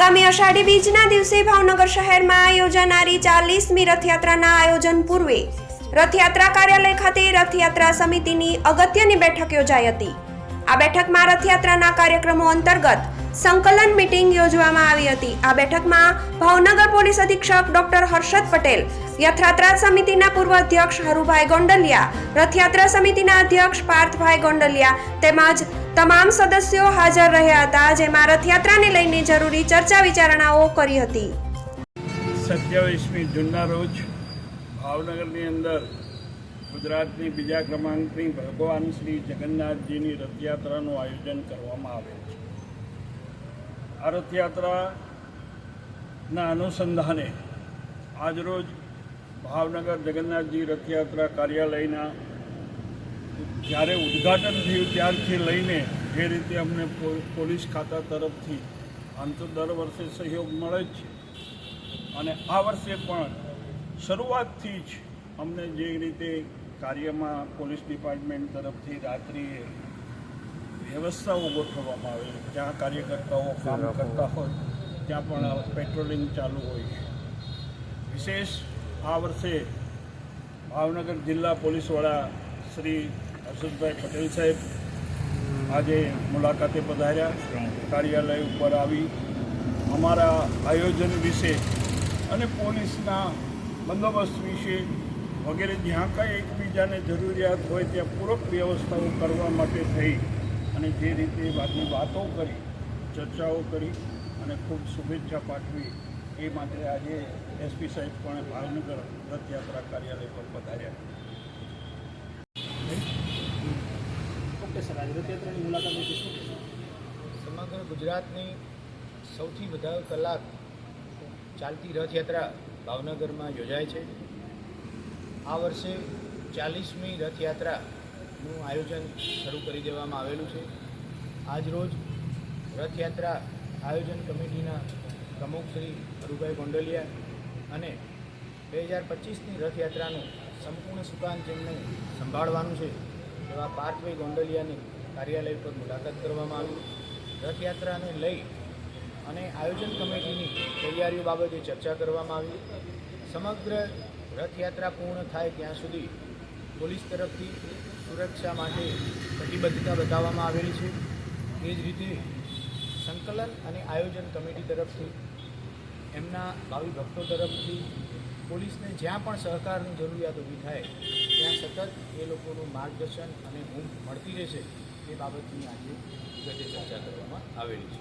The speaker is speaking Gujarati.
આગામી અષાઢી બીજના દિવસે ભાવનગર શહેરમાં યોજાનારી 40મી રથયાત્રાના આયોજન પૂર્વે રથયાત્રા કાર્યાલય ખાતે રથયાત્રા સમિતિની અગત્યની બેઠક યોજાઈ હતી। આ બેઠકમાં રથયાત્રાના કાર્યક્રમો અંતર્ગત સંકલન મીટિંગ યોજવામાં આવી હતી। આ બેઠકમાં ભાવનગર પોલીસ અધિક્ષક ડોક્ટર હર્ષદ પટેલ, રથયાત્રા સમિતિના પૂર્વ અધ્યક્ષ હરુભાઈ ગોંડલિયા, રથયાત્રા સમિતિના અધ્યક્ષ પાર્થભાઈ ગોંડલિયા તેમજ તમામ સદસ્યો હાજર રહ્યા હતા, જેમાં રથયાત્રાને લઈને જરૂરી ચર્ચા વિચારણાઓ કરી હતી। 27મી જૂનના રોજ ભાવનગરની અંદર ગુજરાતની બીજા ક્રમાંકની ભગવાન શ્રી જગન્નાથજીની રથયાત્રાનું આયોજન કરવામાં આવેલ છે। આ રથયાત્રાના અનુસંધાને આજરોજ ભાવનગર જગન્નાથજી રથયાત્રા કાર્યાલયના જ્યારે ઉદ્ઘાટન થયું ત્યારથી લઈને જે રીતે અમને પોલીસ ખાતા તરફથી આમ તો દર વર્ષે સહયોગ મળે જ છે અને આ વર્ષે પણ શરૂઆતથી જ અમને જે રીતે કાર્યમાં પોલીસ ડિપાર્ટમેન્ટ તરફથી રાત્રિએ વ્યવસ્થાઓ ગોઠવવામાં આવે, જ્યાં કાર્યકર્તાઓ કામ કરતા હોય ત્યાં પણ પેટ્રોલિંગ ચાલુ હોય છે। વિશેષ આ વર્ષે ભાવનગર જિલ્લા પોલીસ વડા શ્રી હર્ષદભાઈ પટેલ સાહેબ આજે મુલાકાતે પધાર્યા, કાર્યાલય ઉપર આવી અમારા આયોજન વિશે અને પોલીસના બંદોબસ્ત વિશે વગેરે જ્યાં કાંઈ એકબીજાને જરૂરિયાત હોય ત્યાં પૂરક વ્યવસ્થાઓ કરવા માટે થઈ અને જે રીતે વાતની વાતો કરી, ચર્ચાઓ કરી અને ખૂબ શુભેચ્છા પાઠવી એ માટે આજે એસપી સાહેબ પણ ભાવનગર રથયાત્રા કાર્યાલય પર પધાર્યા। સમગ્ર ગુજરાતની સૌથી વધારે કલાક ચાલતી રથયાત્રા ભાવનગરમાં યોજાય છે। આ વર્ષે 40મી રથયાત્રાનું આયોજન શરૂ કરી દેવામાં આવેલું છે। આજરોજ રથયાત્રા આયોજન કમિટીના પ્રમુખ શ્રી હરુભાઈ ગોંડલિયા અને 2025ની રથયાત્રાનું સંપૂર્ણ સુકાન જેમને સંભાળવાનું છે એવા પાર્થભાઈ ગોંડલિયાની કાર્યાલય પર મુલાકાત કરવામાં આવી। રથયાત્રાને લઈ અને આયોજન કમિટીની તૈયારીઓ બાબતે ચર્ચા કરવામાં આવી। સમગ્ર રથયાત્રા પૂર્ણ થાય ત્યાં સુધી પોલીસ તરફથી સુરક્ષા માટે કટિબદ્ધતા બતાવવામાં આવેલી છે। એ જ રીતે સંકલન અને આયોજન કમિટી તરફથી એમના ભાવિ ભક્તો તરફથી પોલીસને જ્યાં પણ સહકારની જરૂરિયાત ઊભી થાય ત્યાં સતત એ લોકોનું માર્ગદર્શન અને ઊંઘ મળતી રહેશે એ બાબતની આજે વિગતે ચર્ચા કરવામાં આવેલી છે।